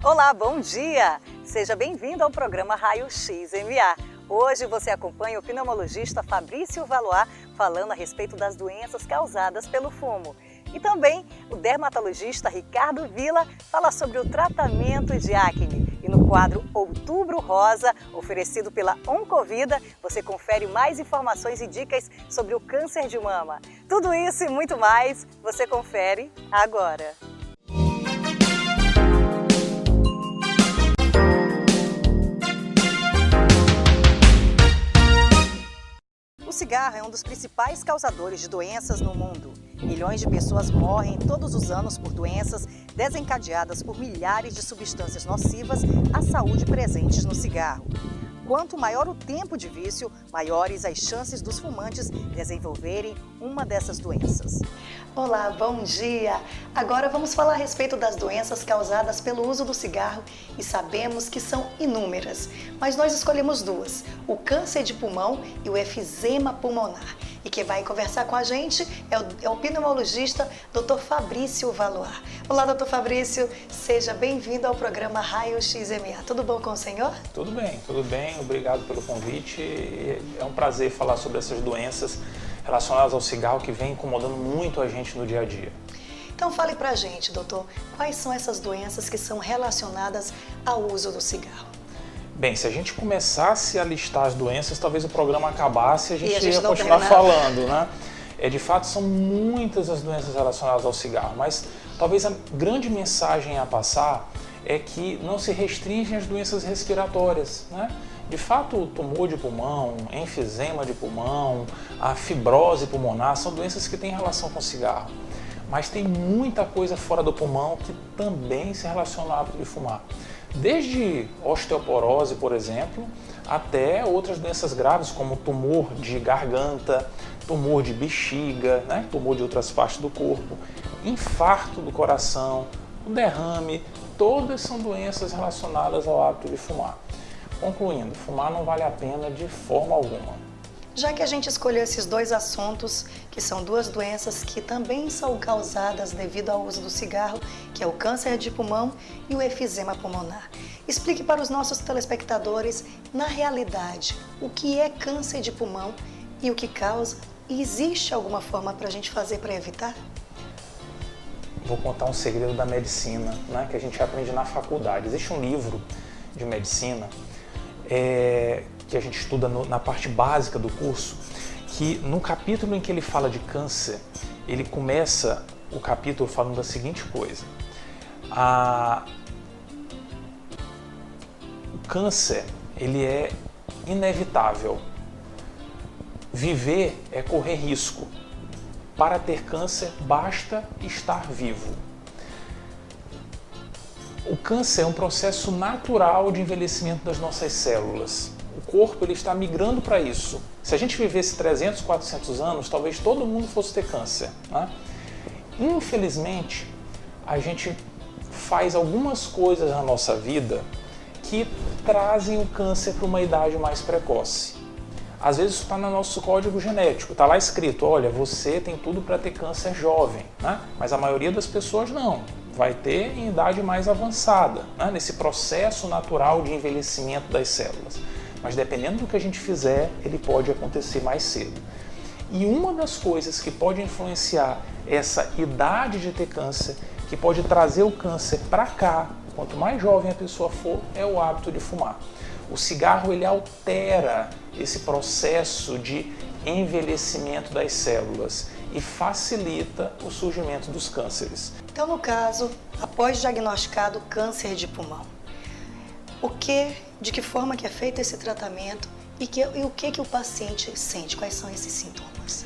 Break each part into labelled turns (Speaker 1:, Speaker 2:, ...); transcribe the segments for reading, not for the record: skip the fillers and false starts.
Speaker 1: Olá, bom dia! Seja bem-vindo ao programa Raio X MA. Hoje você acompanha o pneumologista Fabrício Valois falando a respeito das doenças causadas pelo fumo. E também o dermatologista Ricardo Villa fala sobre o tratamento de acne. E no quadro Outubro Rosa, oferecido pela Oncovida, você confere mais informações e dicas sobre o câncer de mama. Tudo isso e muito mais você confere agora. O cigarro é um dos principais causadores de doenças no mundo. Milhões de pessoas morrem todos os anos por doenças desencadeadas por milhares de substâncias nocivas à saúde presentes no cigarro. Quanto maior o tempo de vício, maiores as chances dos fumantes desenvolverem uma dessas doenças. Olá, bom dia! Agora vamos falar a respeito das doenças causadas pelo uso do cigarro e sabemos que são inúmeras, mas nós escolhemos duas, o câncer de pulmão e o efizema pulmonar. E quem vai conversar com a gente é o pneumologista Dr. Fabrício Valois. Olá, Dr. Fabrício, seja bem-vindo ao programa Raio X MA. Tudo bom com o senhor?
Speaker 2: Tudo bem. Obrigado pelo convite. É um prazer falar sobre essas doenças relacionadas ao cigarro que vem incomodando muito a gente no dia a dia.
Speaker 1: Então fale pra gente, doutor, quais são essas doenças que são relacionadas ao uso do cigarro?
Speaker 2: Bem, se a gente começasse a listar as doenças, talvez o programa acabasse e a gente ia
Speaker 1: não
Speaker 2: continuar
Speaker 1: terminar.
Speaker 2: falando, né? De fato, são muitas as doenças relacionadas ao cigarro, mas talvez a grande mensagem a passar é que não se restringem às doenças respiratórias, né? De fato, o tumor de pulmão, enfisema de pulmão, a fibrose pulmonar são doenças que têm relação com o cigarro. Mas tem muita coisa fora do pulmão que também se relaciona ao hábito de fumar. Desde osteoporose, por exemplo, até outras doenças graves como tumor de garganta, tumor de bexiga, né? Tumor de outras partes do corpo, infarto do coração, o derrame, todas são doenças relacionadas ao hábito de fumar. Concluindo, fumar não vale a pena de forma alguma.
Speaker 1: Já que a gente escolheu esses dois assuntos, que são duas doenças que também são causadas devido ao uso do cigarro, que é o câncer de pulmão e o efizema pulmonar, explique para os nossos telespectadores, na realidade, o que é câncer de pulmão e o que causa, e existe alguma forma para a gente fazer para evitar?
Speaker 2: Vou contar um segredo da medicina, né, que a gente aprende na faculdade. Existe um livro de medicina que a gente estuda na parte básica do curso, que no capítulo em que ele fala de câncer, ele começa o capítulo falando da seguinte coisa: o câncer, ele é inevitável. Viver é correr risco. Para ter câncer, basta estar vivo. O câncer é um processo natural de envelhecimento das nossas células. O corpo ele está migrando para isso. Se a gente vivesse 300, 400 anos, talvez todo mundo fosse ter câncer, né? Infelizmente, a gente faz algumas coisas na nossa vida que trazem o câncer para uma idade mais precoce. Às vezes isso está no nosso código genético, está lá escrito, olha, você tem tudo para ter câncer jovem, né? Mas a maioria das pessoas não. Vai ter em idade mais avançada, né? Nesse processo natural de envelhecimento das células. Mas dependendo do que a gente fizer, ele pode acontecer mais cedo. E uma das coisas que pode influenciar essa idade de ter câncer, que pode trazer o câncer para cá, quanto mais jovem a pessoa for, é o hábito de fumar. O cigarro ele altera esse processo de envelhecimento das células e facilita o surgimento dos cânceres.
Speaker 1: Então, no caso, após diagnosticado câncer de pulmão, de que forma que é feito esse tratamento e o que o paciente sente? Quais são esses sintomas?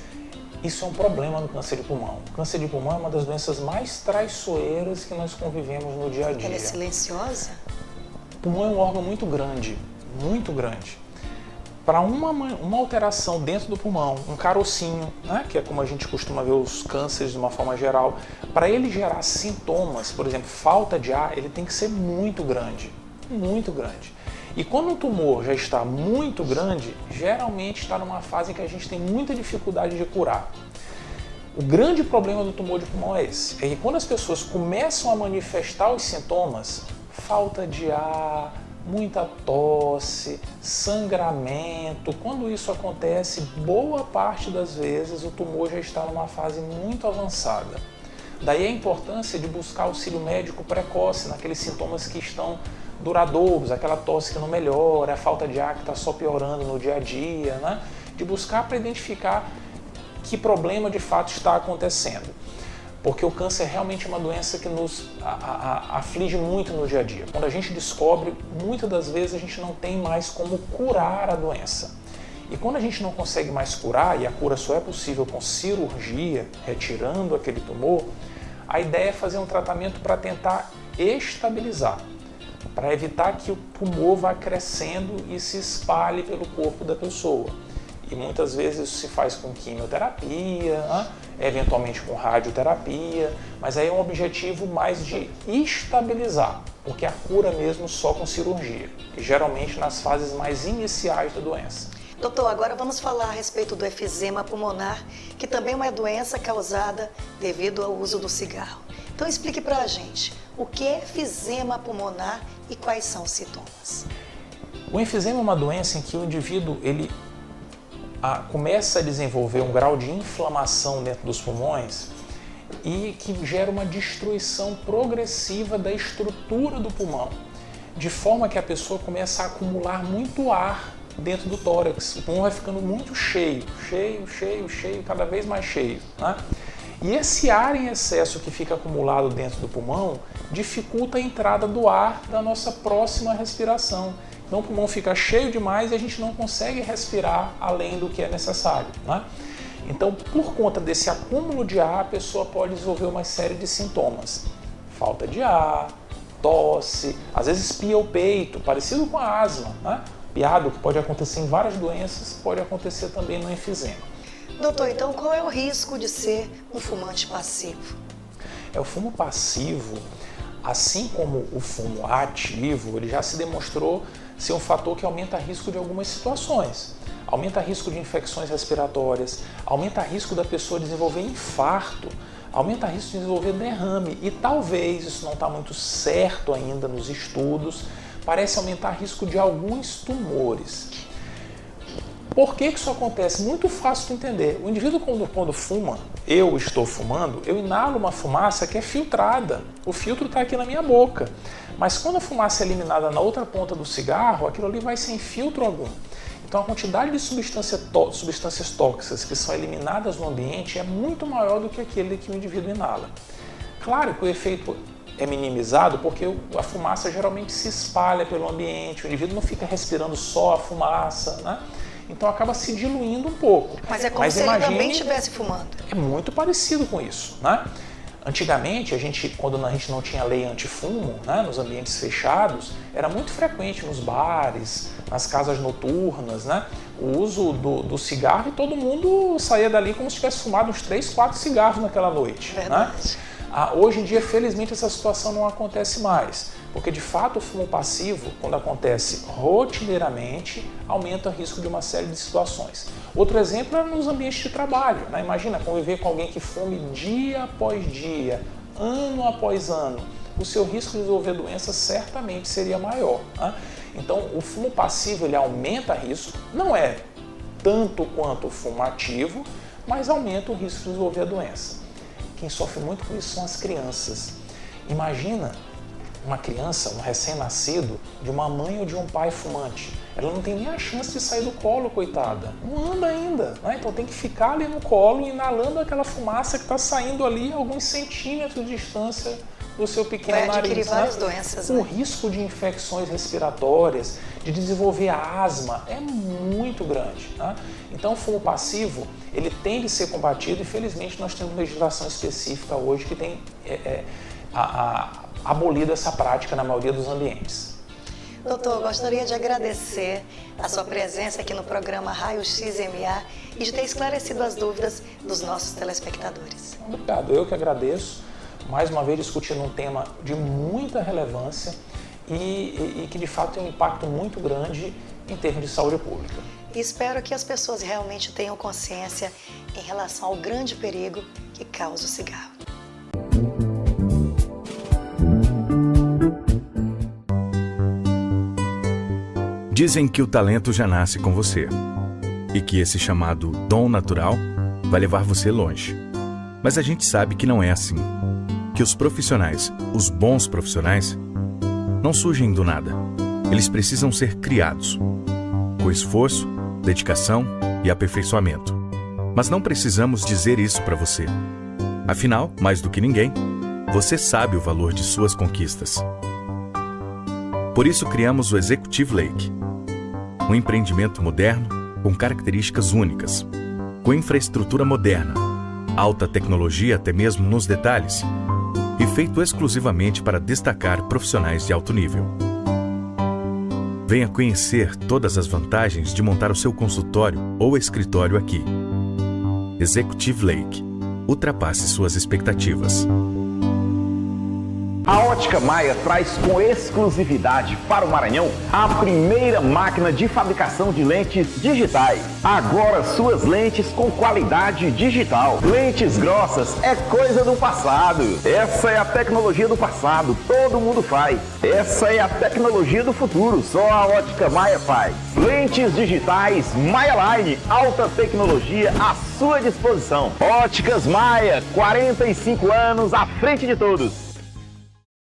Speaker 2: Isso é um problema no câncer de pulmão. O câncer de pulmão é uma das doenças mais traiçoeiras que nós convivemos no dia a dia.
Speaker 1: Ela é silenciosa?
Speaker 2: O pulmão é um órgão muito grande, muito grande. Para uma alteração dentro do pulmão, um carocinho, né, que é como a gente costuma ver os cânceres de uma forma geral, para ele gerar sintomas, por exemplo, falta de ar, ele tem que ser muito grande, muito grande. E quando um tumor já está muito grande, geralmente está numa fase em que a gente tem muita dificuldade de curar. O grande problema do tumor de pulmão é esse, é que quando as pessoas começam a manifestar os sintomas, falta de ar, muita tosse, sangramento. Quando isso acontece, boa parte das vezes o tumor já está numa fase muito avançada. Daí a importância de buscar auxílio médico precoce naqueles sintomas que estão duradouros, aquela tosse que não melhora, a falta de ar que está só piorando no dia a dia, né? De buscar para identificar que problema de fato está acontecendo. Porque o câncer realmente é uma doença que nos aflige muito no dia a dia. Quando a gente descobre, muitas das vezes a gente não tem mais como curar a doença. E quando a gente não consegue mais curar, e a cura só é possível com cirurgia, retirando aquele tumor, a ideia é fazer um tratamento para tentar estabilizar, para evitar que o tumor vá crescendo e se espalhe pelo corpo da pessoa. E muitas vezes isso se faz com quimioterapia, né? Eventualmente com radioterapia, mas aí é um objetivo mais de estabilizar, porque a cura mesmo só com cirurgia, e geralmente nas fases mais iniciais da doença.
Speaker 1: Doutor, agora vamos falar a respeito do efizema pulmonar, que também é uma doença causada devido ao uso do cigarro. Então explique para a gente, o que é efizema pulmonar e quais são os sintomas?
Speaker 2: O efizema é uma doença em que o indivíduo começa a desenvolver um grau de inflamação dentro dos pulmões e que gera uma destruição progressiva da estrutura do pulmão, de forma que a pessoa começa a acumular muito ar dentro do tórax. O pulmão vai ficando muito cheio, cada vez mais cheio, né? E esse ar em excesso que fica acumulado dentro do pulmão dificulta a entrada do ar da nossa próxima respiração. Então o pulmão fica cheio demais e a gente não consegue respirar além do que é necessário, né? Então, por conta desse acúmulo de ar, a pessoa pode desenvolver uma série de sintomas. Falta de ar, tosse, às vezes espia o peito, parecido com a asma, né? Piado que pode acontecer em várias doenças, pode acontecer também no efizema.
Speaker 1: Doutor, então qual é o risco de ser um fumante passivo?
Speaker 2: O fumo passivo, assim como o fumo ativo, ele já se demonstrou ser um fator que aumenta o risco de algumas situações. Aumenta o risco de infecções respiratórias, aumenta o risco da pessoa desenvolver infarto, aumenta o risco de desenvolver derrame e talvez, isso não está muito certo ainda nos estudos, parece aumentar o risco de alguns tumores. Por que isso acontece? Muito fácil de entender. O indivíduo quando fuma, eu estou fumando, eu inalo uma fumaça que é filtrada. O filtro está aqui na minha boca. Mas quando a fumaça é eliminada na outra ponta do cigarro, aquilo ali vai sem filtro algum. Então a quantidade de substâncias tóxicas que são eliminadas no ambiente é muito maior do que aquele que o indivíduo inala. Claro que o efeito é minimizado porque a fumaça geralmente se espalha pelo ambiente, o indivíduo não fica respirando só a fumaça, né? Então acaba se diluindo um pouco.
Speaker 1: Mas é como se ele também estivesse fumando.
Speaker 2: É muito parecido com isso, né? Antigamente, quando a gente não tinha lei antifumo, né, nos ambientes fechados, era muito frequente nos bares, nas casas noturnas, né, o uso do cigarro e todo mundo saía dali como se tivesse fumado uns 3, 4 cigarros naquela noite.
Speaker 1: Verdade.
Speaker 2: Né? Hoje em dia, felizmente, essa situação não acontece mais, porque de fato o fumo passivo, quando acontece rotineiramente, aumenta o risco de uma série de situações. Outro exemplo é nos ambientes de trabalho, né? Imagina conviver com alguém que fume dia após dia, ano após ano. O seu risco de desenvolver doença certamente seria maior, né? Então, o fumo passivo ele aumenta o risco, não é tanto quanto o fumo ativo, mas aumenta o risco de desenvolver a doença. Quem sofre muito com isso são as crianças. Imagina uma criança, um recém-nascido, de uma mãe ou de um pai fumante. Ela não tem nem a chance de sair do colo, coitada. Não anda ainda, né? Então tem que ficar ali no colo, inalando aquela fumaça que está saindo ali a alguns centímetros de distância do seu pequeno nariz.
Speaker 1: Vai adquirir várias doenças,
Speaker 2: O
Speaker 1: né?
Speaker 2: risco de infecções respiratórias, de desenvolver asma, é muito grande, né? Então o fumo passivo, ele tem de ser combatido e felizmente nós temos legislação específica hoje que tem abolido essa prática na maioria dos ambientes.
Speaker 1: Doutor, gostaria de agradecer a sua presença aqui no programa Raio X MA e de ter esclarecido as dúvidas dos nossos telespectadores.
Speaker 2: Obrigado, eu que agradeço. Mais uma vez discutindo um tema de muita relevância e que de fato tem um impacto muito grande em termos de saúde pública.
Speaker 1: E espero que as pessoas realmente tenham consciência em relação ao grande perigo que causa o cigarro.
Speaker 3: Dizem que o talento já nasce com você e que esse chamado dom natural vai levar você longe. Mas a gente sabe que não é assim. Que os profissionais, os bons profissionais, não surgem do nada. Eles precisam ser criados, com esforço, dedicação e aperfeiçoamento. Mas não precisamos dizer isso para você. Afinal, mais do que ninguém, você sabe o valor de suas conquistas. Por isso criamos o Executive Lake, um empreendimento moderno com características únicas, com infraestrutura moderna, alta tecnologia até mesmo nos detalhes, e feito exclusivamente para destacar profissionais de alto nível. Venha conhecer todas as vantagens de montar o seu consultório ou escritório aqui. Executive Lake. Ultrapasse suas expectativas.
Speaker 4: A Ótica Maia traz com exclusividade para o Maranhão a primeira máquina de fabricação de lentes digitais. Agora suas lentes com qualidade digital. Lentes grossas é coisa do passado. Essa é a tecnologia do passado, todo mundo faz. Essa é a tecnologia do futuro, só a Ótica Maia faz. Lentes digitais Maia Line, alta tecnologia à sua disposição. Óticas Maia, 45 anos à frente de todos.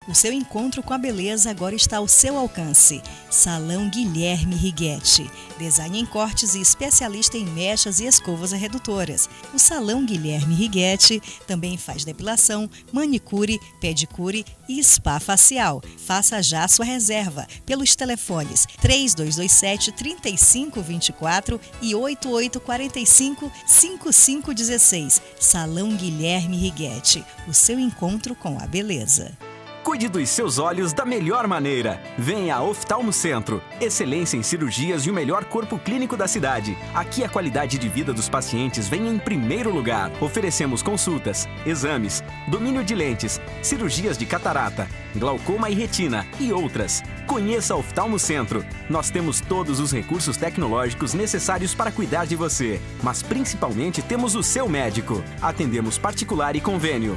Speaker 5: O seu encontro com a beleza agora está ao seu alcance. Salão Guilherme Righetti. Design em cortes e especialista em mechas e escovas redutoras. O Salão Guilherme Righetti também faz depilação, manicure, pedicure e spa facial. Faça já a sua reserva pelos telefones 3227-3524 e 8845-5516. Salão Guilherme Righetti. O seu encontro com a beleza.
Speaker 6: Cuide dos seus olhos da melhor maneira. Venha a Oftalmo Centro. Excelência em cirurgias e o melhor corpo clínico da cidade. Aqui a qualidade de vida dos pacientes vem em primeiro lugar. Oferecemos consultas, exames, domínio de lentes, cirurgias de catarata, glaucoma e retina e outras. Conheça a Oftalmo Centro. Nós temos todos os recursos tecnológicos necessários para cuidar de você. Mas principalmente temos o seu médico. Atendemos particular e convênio.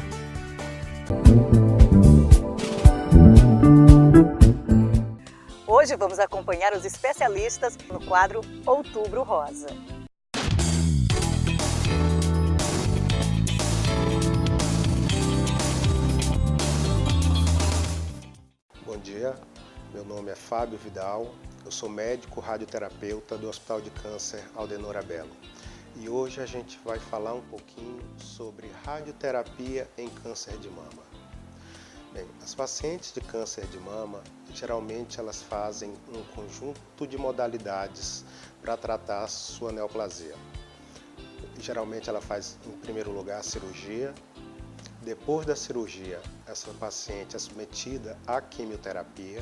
Speaker 1: Hoje vamos acompanhar os especialistas no quadro Outubro Rosa.
Speaker 7: Bom dia, meu nome é Fábio Vidal, eu sou médico radioterapeuta do Hospital de Câncer Aldenor Abelo. E hoje a gente vai falar um pouquinho sobre radioterapia em câncer de mama. Bem, as pacientes de câncer de mama, geralmente elas fazem um conjunto de modalidades para tratar a sua neoplasia. Geralmente ela faz, em primeiro lugar, a cirurgia. Depois da cirurgia, essa paciente é submetida à quimioterapia.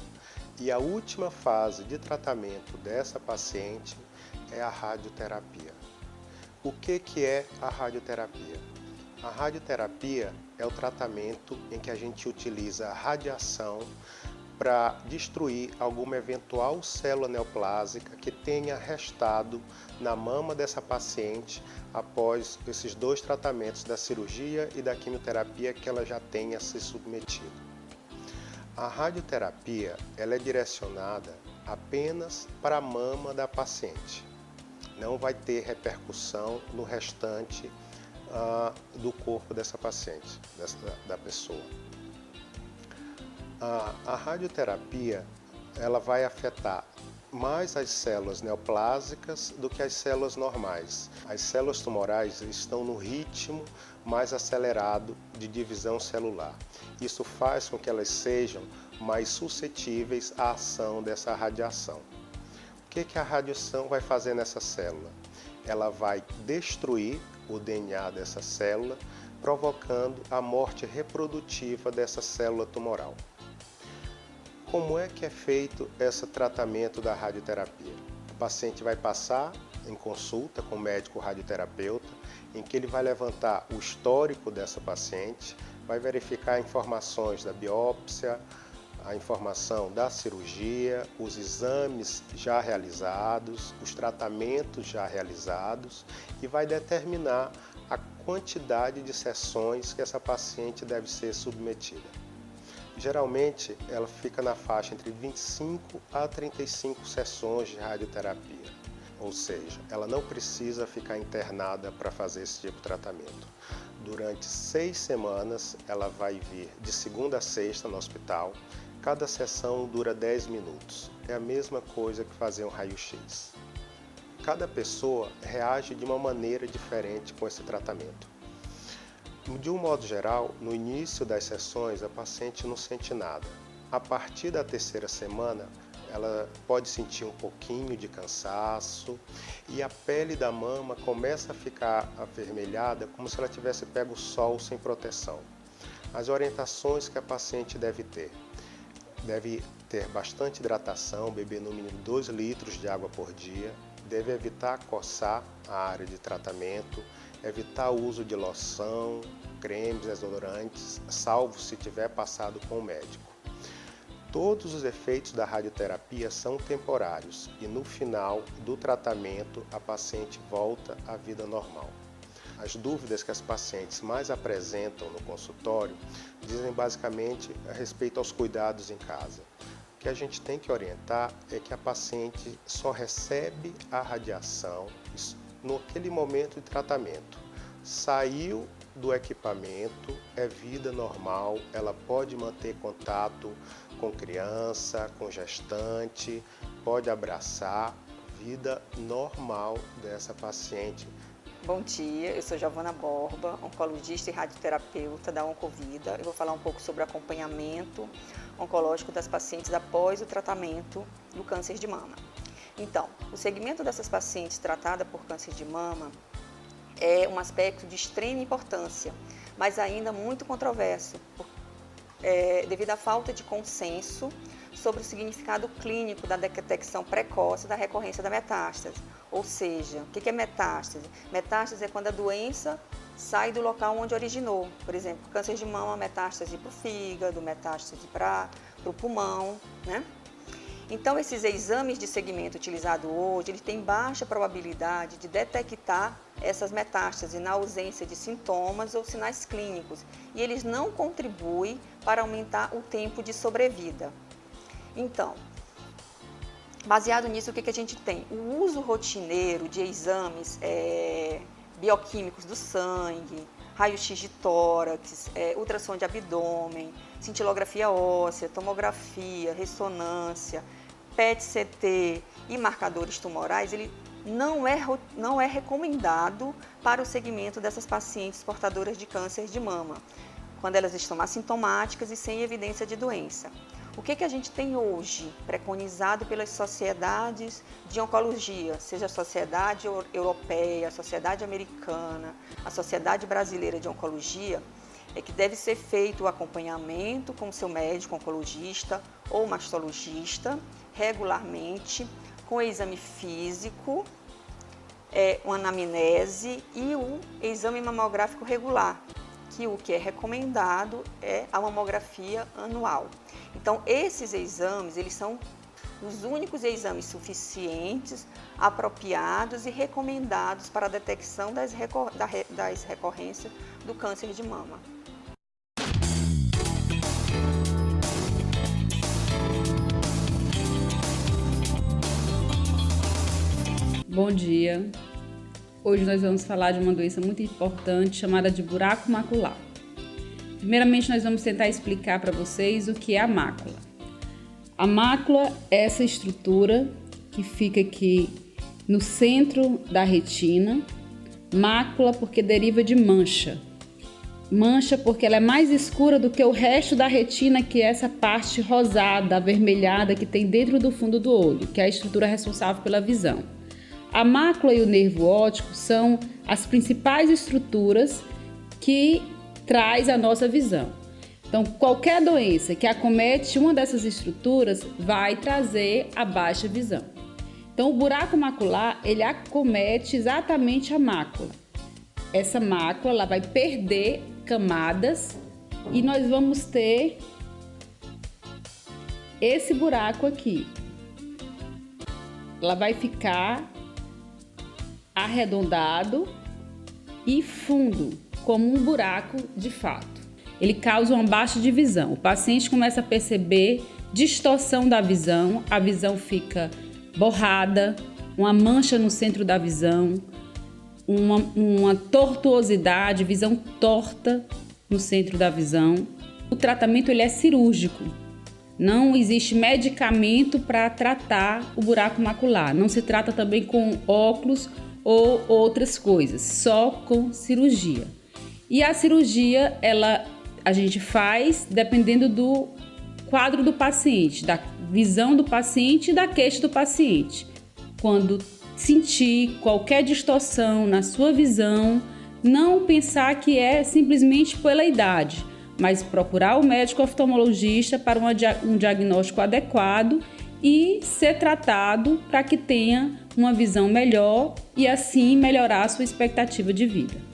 Speaker 7: E a última fase de tratamento dessa paciente é a radioterapia. O que é a radioterapia? A radioterapia é o tratamento em que a gente utiliza a radiação para destruir alguma eventual célula neoplásica que tenha restado na mama dessa paciente após esses dois tratamentos da cirurgia e da quimioterapia que ela já tenha se submetido. A radioterapia ela é direcionada apenas para a mama da paciente. Não vai ter repercussão no restante do corpo dessa paciente, da pessoa. A radioterapia ela vai afetar mais as células neoplásicas do que as células normais. As células tumorais estão no ritmo mais acelerado de divisão celular. Isso faz com que elas sejam mais suscetíveis à ação dessa radiação. O que a radiação vai fazer nessa célula? Ela vai destruir o DNA dessa célula, provocando a morte reprodutiva dessa célula tumoral. Como é que é feito esse tratamento da radioterapia? O paciente vai passar em consulta com o médico radioterapeuta, em que ele vai levantar o histórico dessa paciente, vai verificar informações da biópsia, a informação da cirurgia, os exames já realizados, os tratamentos já realizados e vai determinar a quantidade de sessões que essa paciente deve ser submetida. Geralmente, ela fica na faixa entre 25 a 35 sessões de radioterapia. Ou seja, ela não precisa ficar internada para fazer esse tipo de tratamento. Durante 6 semanas, ela vai vir de segunda a sexta no hospital. Cada sessão dura 10 minutos. É a mesma coisa que fazer um raio-x. Cada pessoa reage de uma maneira diferente com esse tratamento. De um modo geral, no início das sessões, a paciente não sente nada. A partir da 3ª semana, ela pode sentir um pouquinho de cansaço e a pele da mama começa a ficar avermelhada, como se ela tivesse pego o sol sem proteção. As orientações que a paciente deve ter bastante hidratação, beber no mínimo 2 litros de água por dia, deve evitar coçar a área de tratamento, evitar o uso de loção, cremes, desodorantes, salvo se tiver passado com o médico. Todos os efeitos da radioterapia são temporários e no final do tratamento a paciente volta à vida normal. As dúvidas que as pacientes mais apresentam no consultório dizem basicamente a respeito aos cuidados em casa. O que a gente tem que orientar é que a paciente só recebe a radiação naquele momento de tratamento. Saiu do equipamento, é vida normal, ela pode manter contato com criança, com gestante, pode abraçar, vida normal dessa paciente.
Speaker 8: Bom dia, eu sou Giovana Borba, oncologista e radioterapeuta da Oncovida. Eu vou falar um pouco sobre o acompanhamento oncológico das pacientes após o tratamento do câncer de mama. Então, o segmento dessas pacientes tratadas por câncer de mama é um aspecto de extrema importância, mas ainda muito controverso, devido à falta de consenso sobre o significado clínico da detecção precoce da recorrência da metástase. Ou seja, o que é metástase? Metástase é quando a doença sai do local onde originou. Por exemplo, câncer de mama, metástase para o fígado, metástase para o pulmão, né? Então, esses exames de segmento utilizados hoje, eles têm baixa probabilidade de detectar essas metástases na ausência de sintomas ou sinais clínicos. E eles não contribuem para aumentar o tempo de sobrevida. Então, baseado nisso, o que a gente tem? O uso rotineiro de exames bioquímicos do sangue, raio-x de tórax, ultrassom de abdômen, cintilografia óssea, tomografia, ressonância, PET-CT e marcadores tumorais, ele não é recomendado para o segmento dessas pacientes portadoras de câncer de mama, quando elas estão assintomáticas e sem evidência de doença. O que a gente tem hoje, preconizado pelas sociedades de oncologia, seja a Sociedade Europeia, a Sociedade Americana, a Sociedade Brasileira de Oncologia, é que deve ser feito o acompanhamento com o seu médico oncologista ou mastologista, regularmente, com exame físico, uma anamnese e o exame mamográfico regular, que o que é recomendado é a mamografia anual. Então, esses exames, eles são os únicos exames suficientes, apropriados e recomendados para a detecção das recorrências do câncer de mama.
Speaker 9: Bom dia. Hoje nós vamos falar de uma doença muito importante chamada de buraco macular. Primeiramente, nós vamos tentar explicar para vocês o que é a mácula. A mácula é essa estrutura que fica aqui no centro da retina. Mácula porque deriva de mancha. Mancha porque ela é mais escura do que o resto da retina, que é essa parte rosada, avermelhada que tem dentro do fundo do olho, que é a estrutura responsável pela visão. A mácula e o nervo óptico são as principais estruturas que traz a nossa visão. Então, qualquer doença que acomete uma dessas estruturas vai trazer a baixa visão. Então, o buraco macular, ele acomete exatamente a mácula. Essa mácula, ela vai perder camadas e nós vamos ter esse buraco aqui. Ela vai ficar arredondado e fundo, como um buraco de fato. ele causa uma baixa de visão. O paciente começa a perceber distorção da visão, a visão fica borrada, uma mancha no centro da visão, uma tortuosidade, visão torta no centro da visão. O tratamento ele é cirúrgico. Não existe medicamento para tratar o buraco macular. Não se trata também com óculos ou outras coisas, só com cirurgia. E a cirurgia, a gente faz dependendo do quadro do paciente, da visão do paciente e da queixa do paciente. Quando sentir qualquer distorção na sua visão, não pensar que é simplesmente pela idade, mas procurar o médico oftalmologista para um diagnóstico adequado e ser tratado para que tenha uma visão melhor e assim melhorar a sua expectativa de vida.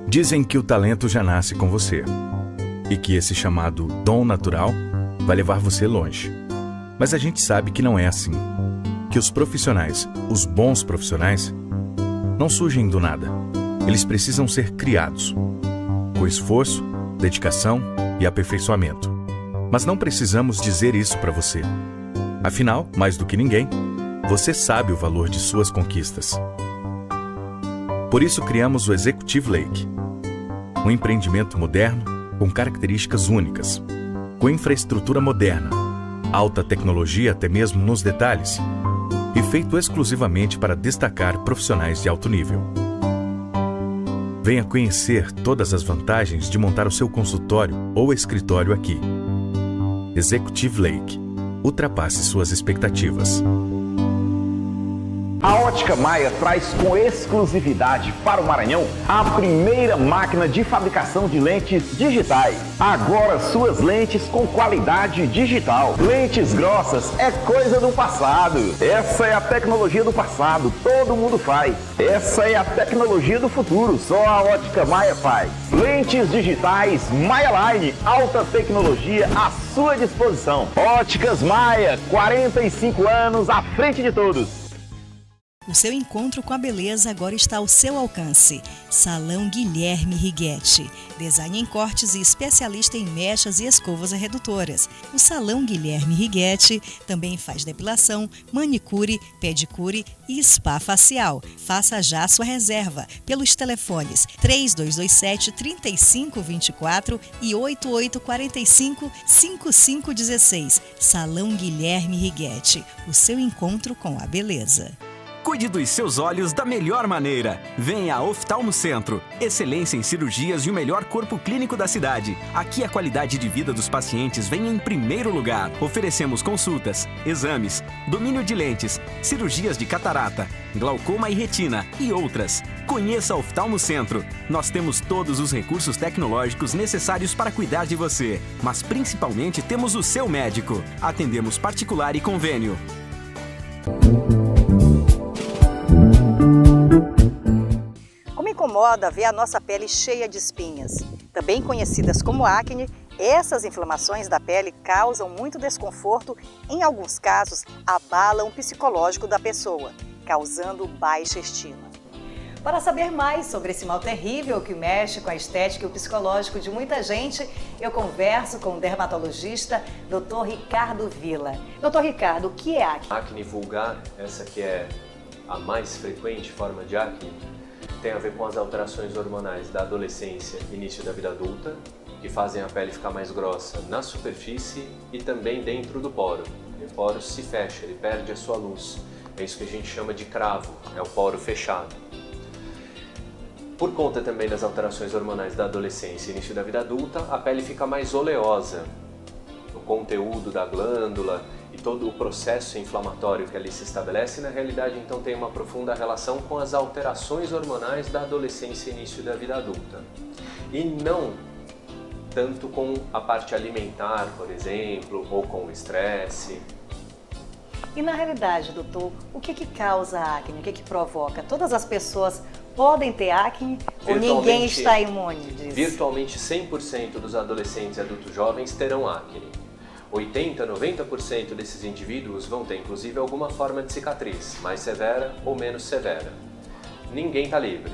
Speaker 3: Dizem que o talento já nasce com você e que esse chamado dom natural vai levar você longe. Mas a gente sabe que não é assim, que os profissionais, os bons profissionais, não surgem do nada. Eles precisam ser criados, com esforço, dedicação e aperfeiçoamento. Mas não precisamos dizer isso para você. Afinal, mais do que ninguém, você sabe o valor de suas conquistas. Por isso criamos o Executive Lake, um empreendimento moderno com características únicas, com infraestrutura moderna, alta tecnologia até mesmo nos detalhes, e feito exclusivamente para destacar profissionais de alto nível. Venha conhecer todas as vantagens de montar o seu consultório ou escritório aqui. Executive Lake. Ultrapasse suas expectativas.
Speaker 4: A Ótica Maia traz com exclusividade para o Maranhão a primeira máquina de fabricação de lentes digitais. Agora suas lentes com qualidade digital. Lentes grossas é coisa do passado. Essa é a tecnologia do passado, todo mundo faz. Essa é a tecnologia do futuro, só a Ótica Maia faz. Lentes digitais Maia Line, alta tecnologia à sua disposição. Óticas Maia, 45 anos à frente de todos.
Speaker 5: O seu encontro com a beleza agora está ao seu alcance. Salão Guilherme Righetti. Design em cortes e especialista em mechas e escovas redutoras. O Salão Guilherme Righetti também faz depilação, manicure, pedicure e spa facial. Faça já sua reserva pelos telefones 3227-3524 e 8845-5516. Salão Guilherme Righetti. O seu encontro com a beleza.
Speaker 6: Cuide dos seus olhos da melhor maneira. Venha a Oftalmo Centro. Excelência em cirurgias e o melhor corpo clínico da cidade. Aqui a qualidade de vida dos pacientes vem em primeiro lugar. Oferecemos consultas, exames, domínio de lentes, cirurgias de catarata, glaucoma e retina e outras. Conheça a Oftalmo Centro. Nós temos todos os recursos tecnológicos necessários para cuidar de você. Mas principalmente temos o seu médico. Atendemos particular e convênio.
Speaker 1: Incomoda ver a nossa pele cheia de espinhas. Também conhecidas como acne, essas inflamações da pele causam muito desconforto, em alguns casos abalam o psicológico da pessoa, causando baixa estima. Para saber mais sobre esse mal terrível que mexe com a estética e o psicológico de muita gente, eu converso com o dermatologista Dr. Ricardo Villa. Dr. Ricardo, o que é acne?
Speaker 10: Acne vulgar, essa que é a mais frequente forma de acne, tem a ver com as alterações hormonais da adolescência e início da vida adulta, que fazem a pele ficar mais grossa na superfície e também dentro do poro. O poro se fecha, ele perde a sua luz. É isso que a gente chama de cravo, é o poro fechado. Por conta também das alterações hormonais da adolescência e início da vida adulta, a pele fica mais oleosa. O conteúdo da glândula e todo o processo inflamatório que ali se estabelece, na realidade, então tem uma profunda relação com as alterações hormonais da adolescência e início da vida adulta. E não tanto com a parte alimentar, por exemplo, ou com o estresse.
Speaker 1: E na realidade, doutor, o que causa a acne? O que provoca? Todas as pessoas podem ter acne ou ninguém está imune disso?
Speaker 10: Virtualmente 100% dos adolescentes e adultos jovens terão acne. 80, 90% desses indivíduos vão ter inclusive alguma forma de cicatriz, mais severa ou menos severa. Ninguém está livre.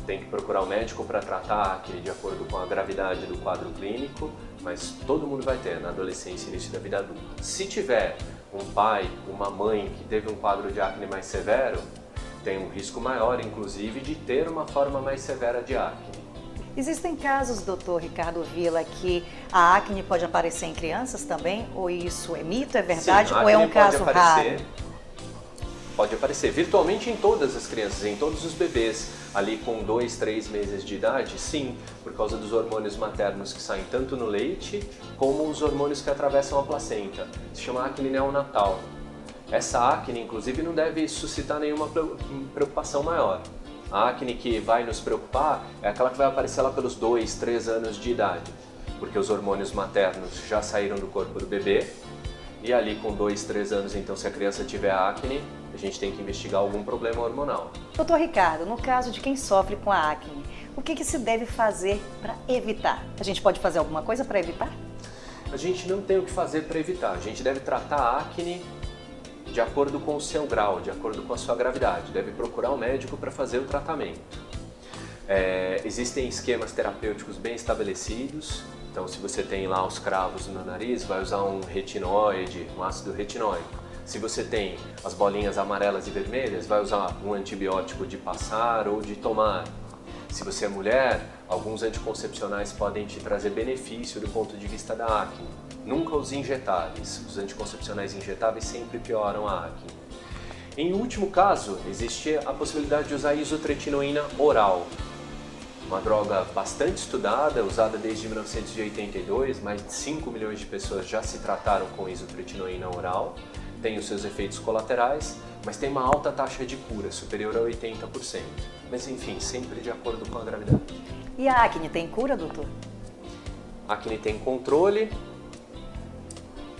Speaker 10: Tem que procurar o médico para tratar a acne de acordo com a gravidade do quadro clínico, mas todo mundo vai ter na adolescência e início da vida adulta. Se tiver um pai, uma mãe que teve um quadro de acne mais severo, tem um risco maior, inclusive, de ter uma forma mais severa de acne.
Speaker 1: Existem casos, doutor Ricardo Villa, que a acne pode aparecer em crianças também? Ou isso é mito, é verdade?
Speaker 10: Sim,
Speaker 1: ou é um caso raro?
Speaker 10: Pode aparecer virtualmente em todas as crianças, em todos os bebês, ali com 2, 3 meses de idade, sim, por causa dos hormônios maternos que saem tanto no leite, como os hormônios que atravessam a placenta. Se chama acne neonatal. Essa acne, inclusive, não deve suscitar nenhuma preocupação maior. A acne que vai nos preocupar é aquela que vai aparecer lá pelos 2, 3 anos de idade, porque os hormônios maternos já saíram do corpo do bebê, e ali com 2, 3 anos, então, se a criança tiver acne, a gente tem que investigar algum problema hormonal.
Speaker 1: Doutor Ricardo, no caso de quem sofre com a acne, o que se deve fazer para evitar? A gente pode fazer alguma coisa para evitar?
Speaker 10: A gente não tem o que fazer para evitar, a gente deve tratar a acne de acordo com o seu grau, de acordo com a sua gravidade. Deve procurar um médico para fazer o tratamento. Existem esquemas terapêuticos bem estabelecidos. Então, se você tem lá os cravos no nariz, vai usar um retinoide, um ácido retinóico. Se você tem as bolinhas amarelas e vermelhas, vai usar um antibiótico de passar ou de tomar. Se você é mulher, alguns anticoncepcionais podem te trazer benefício do ponto de vista da acne. Nunca os injetáveis. Os anticoncepcionais injetáveis sempre pioram a acne. Em último caso, existe a possibilidade de usar isotretinoína oral. Uma droga bastante estudada, usada desde 1982, mais de 5 milhões de pessoas já se trataram com isotretinoína oral. Tem os seus efeitos colaterais, mas tem uma alta taxa de cura, superior a 80%. Mas enfim, sempre de acordo com a gravidade.
Speaker 1: E a acne tem cura, doutor?
Speaker 10: A acne tem controle.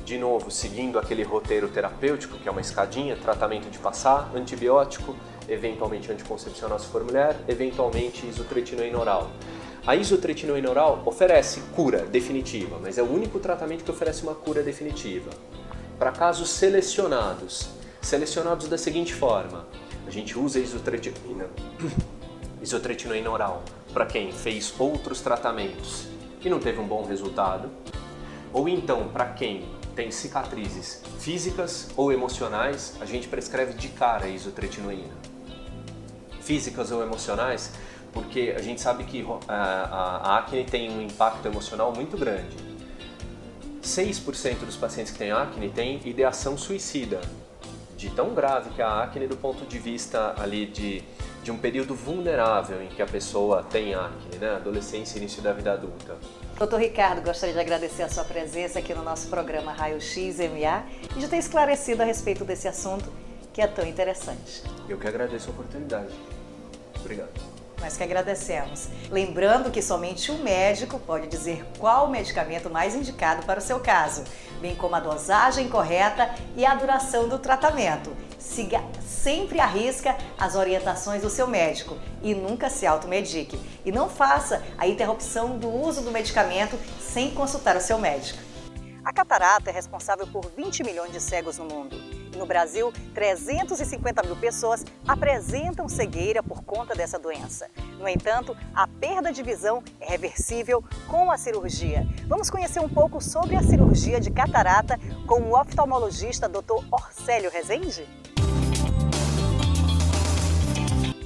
Speaker 10: De novo, seguindo aquele roteiro terapêutico, que é uma escadinha, tratamento de passar, antibiótico, eventualmente anticoncepcional se for mulher, eventualmente isotretinoína oral. A isotretinoína oral oferece cura definitiva, mas é o único tratamento que oferece uma cura definitiva. Para casos selecionados da seguinte forma: a gente usa isotretinoína oral para quem fez outros tratamentos e não teve um bom resultado, ou então para quem tem cicatrizes físicas ou emocionais, a gente prescreve de cara a isotretinoína. Físicas ou emocionais, porque a gente sabe que a acne tem um impacto emocional muito grande. 6% dos pacientes que têm acne têm ideação suicida, de tão grave que é a acne do ponto de vista ali de um período vulnerável em que a pessoa tem acne, né? Adolescência e início da vida adulta.
Speaker 1: Doutor Ricardo, gostaria de agradecer a sua presença aqui no nosso programa Raio X MA e de ter esclarecido a respeito desse assunto que é tão interessante.
Speaker 10: Eu que agradeço a oportunidade. Obrigado.
Speaker 1: Nós que agradecemos. Lembrando que somente o médico pode dizer qual o medicamento mais indicado para o seu caso, bem como a dosagem correta e a duração do tratamento. Siga sempre à risca as orientações do seu médico e nunca se automedique. E não faça a interrupção do uso do medicamento sem consultar o seu médico. A catarata é responsável por 20 milhões de cegos no mundo. E no Brasil, 350 mil pessoas apresentam cegueira por conta dessa doença. No entanto, a perda de visão é reversível com a cirurgia. Vamos conhecer um pouco sobre a cirurgia de catarata com o oftalmologista Dr. Orcélio Rezende?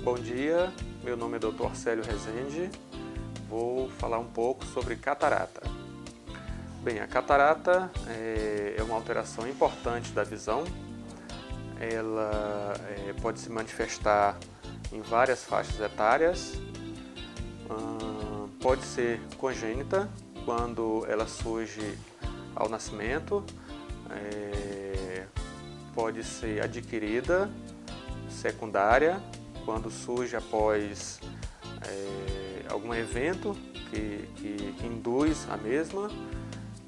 Speaker 11: Bom dia, meu nome é Dr. Orcélio Rezende. Vou falar um pouco sobre catarata. Bem, a catarata é uma alteração importante da visão. Ela pode se manifestar em várias faixas etárias. Pode ser congênita, quando ela surge ao nascimento. Pode ser adquirida, secundária, quando surge após algum evento que induz a mesma.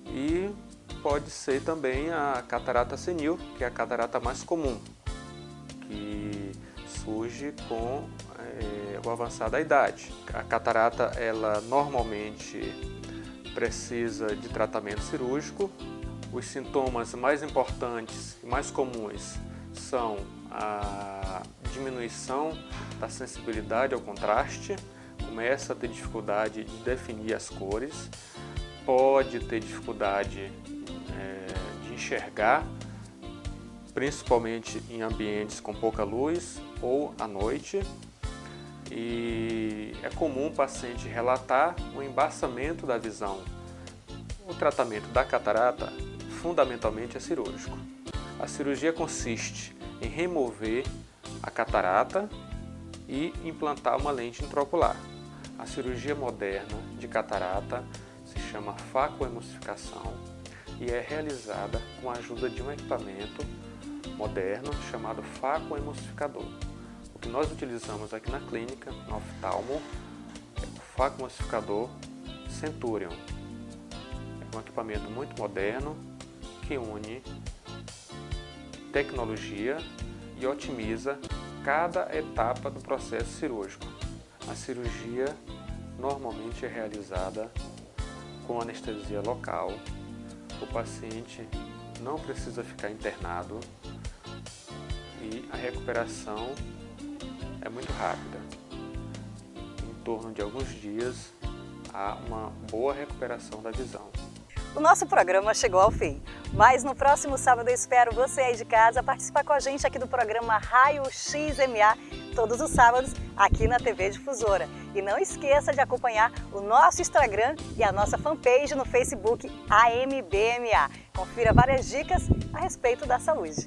Speaker 11: E pode ser também a catarata senil, que é a catarata mais comum, que surge com o avançar da idade. A catarata, ela normalmente precisa de tratamento cirúrgico Os sintomas mais importantes e mais comuns são a diminuição da sensibilidade ao contraste, começa a ter dificuldade de definir as cores, pode ter dificuldade de enxergar, principalmente em ambientes com pouca luz ou à noite. E é comum o paciente relatar o embaçamento da visão. O tratamento da catarata fundamentalmente é cirúrgico. A cirurgia consiste em remover a catarata e implantar uma lente intraocular. A cirurgia moderna de catarata se chama facoemulsificação e é realizada com a ajuda de um equipamento moderno chamado facoemulsificador. O que nós utilizamos aqui na clínica, no oftalmo, é o facoemulsificador Centurion. É um equipamento muito moderno que une tecnologia e otimiza cada etapa do processo cirúrgico. A cirurgia normalmente é realizada com anestesia local. O paciente não precisa ficar internado e a recuperação é muito rápida. Em torno de alguns dias há uma boa recuperação da visão.
Speaker 1: O nosso programa chegou ao fim, mas no próximo sábado eu espero você aí de casa participar com a gente aqui do programa Raio X MA, todos os sábados aqui na TV Difusora. E não esqueça de acompanhar o nosso Instagram e a nossa fanpage no Facebook AMBMA. Confira várias dicas a respeito da saúde.